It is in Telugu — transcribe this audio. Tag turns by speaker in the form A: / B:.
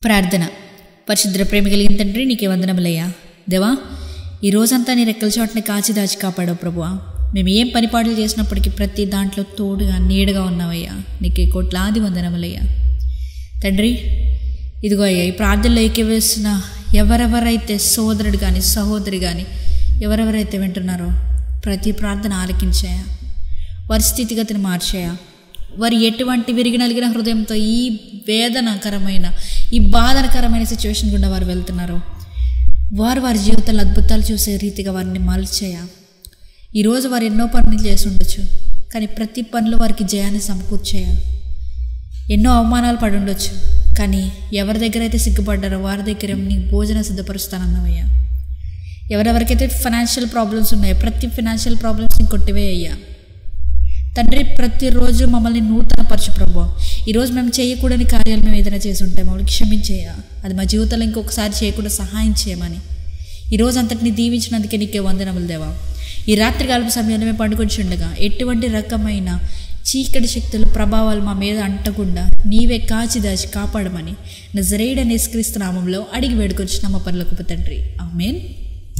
A: ప్రార్థన. పరిశుద్ధ ప్రేమ కలిగిన తండ్రి, నీకే వందనములయ్యా. దేవా, ఈ రోజంతా నీ రెక్కల చోటని కాచి దాచి కాపాడవు ప్రభువా. మేము ఏం పనిపాట్లు చేసినప్పటికీ ప్రతి దాంట్లో తోడుగా నీడగా ఉన్నావయ్యా. నీకే కోట్లాది వందనములయ్యా. తండ్రి, ఇదిగో అయ్యా, ఈ ప్రార్థనలో ఏకీవేస్తున్న ఎవరెవరైతే సోదరుడు కానీ సహోదరి కానీ ఎవరెవరైతే వింటున్నారో ప్రతి ప్రార్థన ఆలకించాయా, వారి స్థితిగతిని మార్చాయా. వారు ఎటువంటి విరిగినలిగిన హృదయంతో ఈ వేదనకరమైన ఈ బాధనకరమైన సిచ్యువేషన్ గుండా వారు వెళ్తున్నారో వారు వారి జీవితాల్లో అద్భుతాలు చూసే రీతిగా వారిని మలచాయా. ఈరోజు వారు ఎన్నో పనులు చేసి ఉండొచ్చు, కానీ ప్రతి పనిలో వారికి జయాన్ని సమకూర్చాయా. ఎన్నో అవమానాలు పడి ఉండొచ్చు, కానీ ఎవరి దగ్గర అయితే సిగ్గుపడ్డారో వారి దగ్గర నీ భోజనం సిద్ధపరుస్తానన్నావయ్యా. ఎవరెవరికైతే ఫైనాన్షియల్ ప్రాబ్లమ్స్ ఉన్నాయో ప్రతి ఫైనాన్షియల్ ప్రాబ్లమ్స్ని కొట్టివేయ్యా. తండ్రి, ప్రతిరోజు మమ్మల్ని నూతనపరచు ప్రభువా. ఈరోజు మేము చేయకూడని కార్యాలు మేము ఏదైనా చేసి ఉంటే మమ్మల్ని క్షమించేయ. అది మా జీవితంలో ఇంకొకసారి చేయకుండా సహాయం చేయమని ఈరోజు అంతటిని దీవించినందుకే నీకే వందనములు దేవా. ఈ రాత్రికాలపు సమయంలో మేము పండుకొని ఉండగా ఎటువంటి రకమైన చీకటి శక్తుల ప్రభావాలు మా మీద అంటకుండా నీవే కాచి దాచి కాపాడమని నజరేయుడైన యేసుక్రీస్తు నామములో అడిగి వేడుకొచ్చిన మా పరలోకపు తండ్రి, ఆమేన్.